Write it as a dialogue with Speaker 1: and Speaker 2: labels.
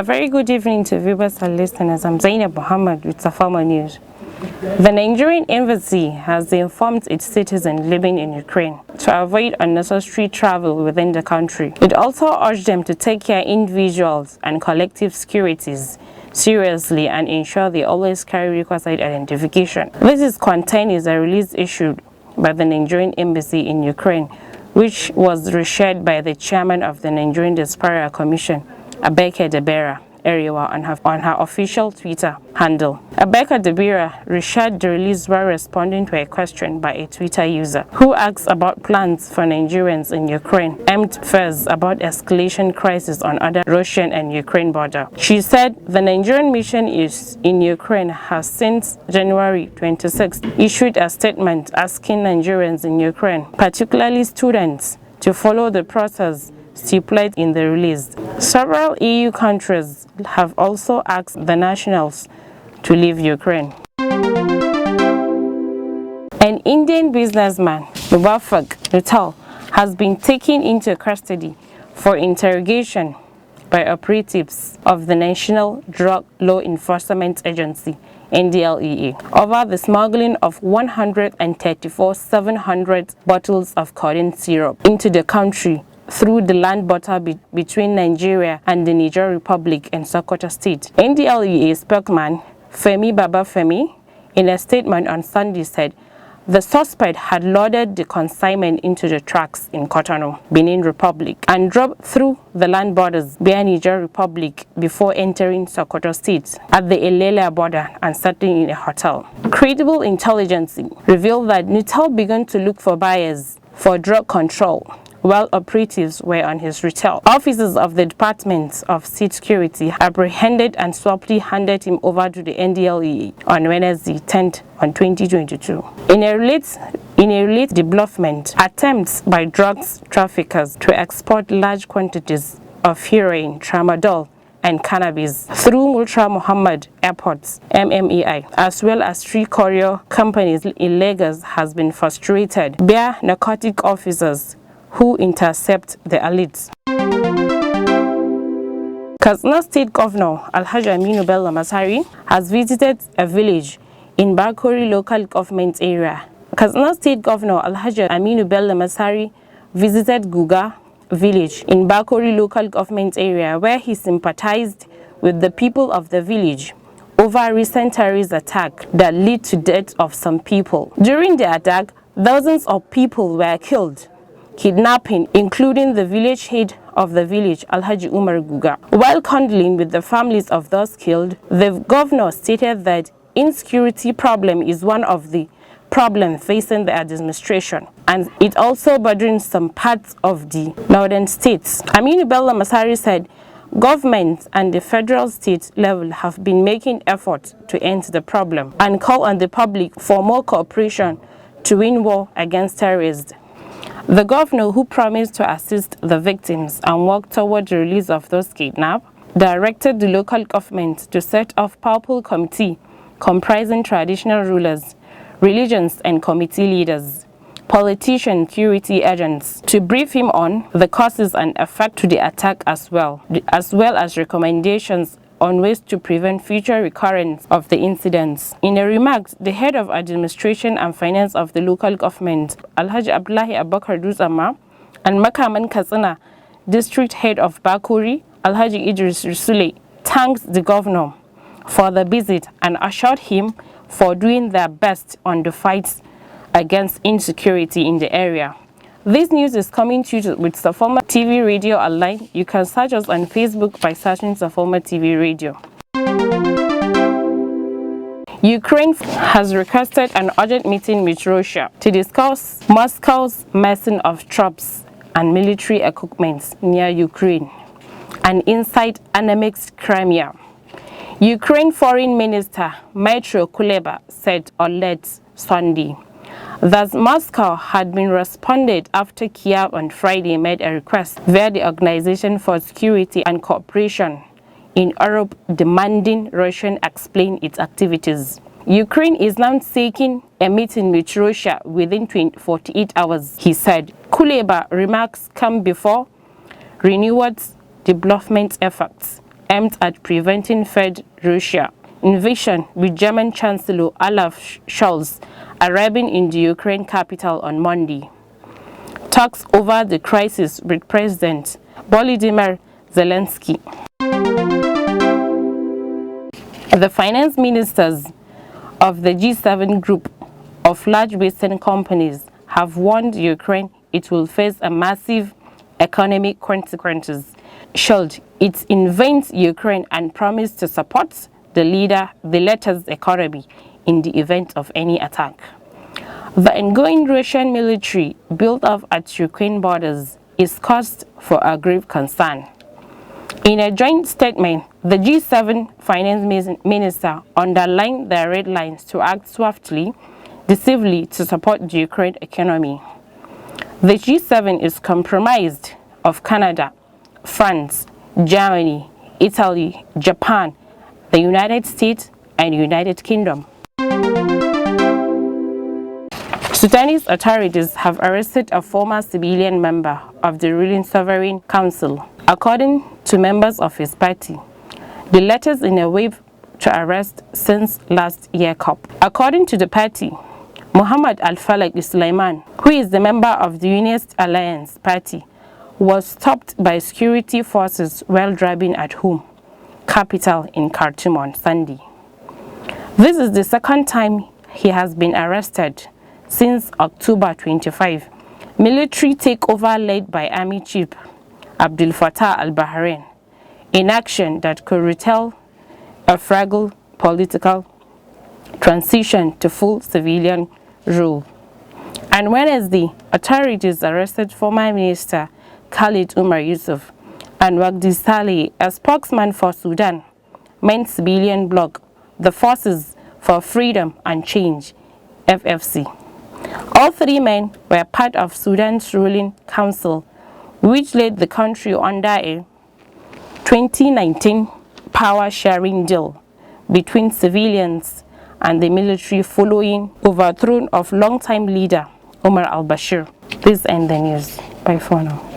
Speaker 1: A very good evening to viewers and listeners. I'm Zainab Muhammad with Safalma News. The Nigerian embassy has informed its citizens living in Ukraine to avoid unnecessary travel within the country. It also urged them to take their individuals and collective securities seriously and ensure they always carry requisite identification. This is contained in a release issued by the Nigerian embassy in Ukraine, which was reshared by the chairman of the Nigerian Diaspora Commission, Abeke Debera Eriwa, on her official Twitter handle. Abeka Debera reshared the release while responding to a question by a Twitter user who asked about plans for Nigerians in Ukraine aimed first about escalation crisis on other Russian and Ukraine border. She said the Nigerian mission in Ukraine has since January 26 issued a statement asking Nigerians in Ukraine, particularly students, to follow the process stipulated in the release. Several EU countries have also asked the nationals to leave Ukraine. An Indian businessman, Mubafak Nuttall, has been taken into custody for interrogation by operatives of the National Drug Law Enforcement Agency, NDLEA, over the smuggling of 134,700 bottles of codeine syrup into the country through the land border between Nigeria and the Niger Republic and Sokoto State. NDLEA spokesman Femi Babafemi, in a statement on Sunday, said the suspect had loaded the consignment into the trucks in Cotonou, Benin Republic, and drove through the land borders via Niger Republic before entering Sokoto State at the Elela border and settling in a hotel. Credible intelligence revealed that Nuttall began to look for buyers for drug control while operatives were on his retail. Officers of the Department of State Security apprehended and swiftly handed him over to the NDLEA on Wednesday 10th on 2022. In a related development, attempts by drugs traffickers to export large quantities of heroin, tramadol, and cannabis through Multra Muhammad Airports, MMEI, as well as three courier companies in Lagos has been frustrated by narcotic officers who intercept the elites. Katsina State Governor Alhaji Aminu Bello Masari has visited a village in Bakori local government area. Katsina State Governor Alhaji Aminu Bello Masari visited Guga village in Bakori local government area, where he sympathized with the people of the village over recent terrorist attack that led to death of some people. During the attack, thousands of people were killed. Kidnapping, including the village head of the village, Alhaji Umar Guga. While condolling with the families of those killed, the governor stated that insecurity problem is one of the problems facing the administration, and it also burdens some parts of the northern states. Aminu Bello Masari said government and the federal state level have been making efforts to end the problem and call on the public for more cooperation to win war against terrorists. The governor, who promised to assist the victims and work toward the release of those kidnapped, directed the local government to set up a powerful committee comprising traditional rulers, religions and committee leaders, politicians, security agents, to brief him on the causes and effect to the attack as well as recommendations on ways to prevent future recurrence of the incidents. In a remark, the head of administration and finance of the local government, Alhaji Abdullahi Abubakar Duzama, and Makaman Katsina, district head of Bakuri, Alhaji Idris Rusule, thanked the governor for the visit and assured him for doing their best on the fight against insecurity in the area. This news is coming to you with Safalma TV Radio Online. You can search us on Facebook by searching Safalma TV Radio. Ukraine has requested an urgent meeting with Russia to discuss Moscow's massing of troops and military equipment near Ukraine and inside annexed Crimea. Ukraine Foreign Minister Dmytro Kuleba said on late Sunday that Moscow had been responded after Kiev on Friday made a request via the Organization for Security and Cooperation in Europe demanding Russia explain its activities. Ukraine is now seeking a meeting with Russia within 48 hours, he said. Kuleba remarks come before renewed development efforts aimed at preventing Fed Russia invasion, with German Chancellor Olaf Scholz arriving in the Ukraine capital on Monday. Talks over the crisis with President Volodymyr Zelensky. The finance ministers of the G7 group of large Western companies have warned Ukraine it will face a massive economic consequences should it invade Ukraine and promise to support the latter's economy in the event of any attack. The ongoing Russian military build-up at Ukraine borders is cause for a grave concern. In a joint statement, the G7 finance minister underlined their red lines to act swiftly, decisively to support the Ukraine economy. The G7 is comprised of Canada, France, Germany, Italy, Japan, the United States, and United Kingdom. Sudanese authorities have arrested a former civilian member of the ruling Sovereign Council, according to members of his party. The latest in a wave to arrest since last year COP. According to the party, Muhammad Al-Falaq Sulaiman, who is the member of the Unionist Alliance Party, was stopped by security forces while driving at home, capital in Khartoum on Sunday. This is the second time he has been arrested since October 25. Military takeover led by Army Chief Abdel Fattah al-Bahrain, in action that could retell a fragile political transition to full civilian rule. On Wednesday, authorities arrested former Minister Khalid Umar Yusuf and Wagdi Saleh, a spokesman for Sudan main civilian bloc, the Forces for Freedom and Change, FFC. All three men were part of Sudan's ruling council, which led the country under a 2019 power-sharing deal between civilians and the military following overthrow of longtime leader Omar al-Bashir. This ends the news. Bye for now.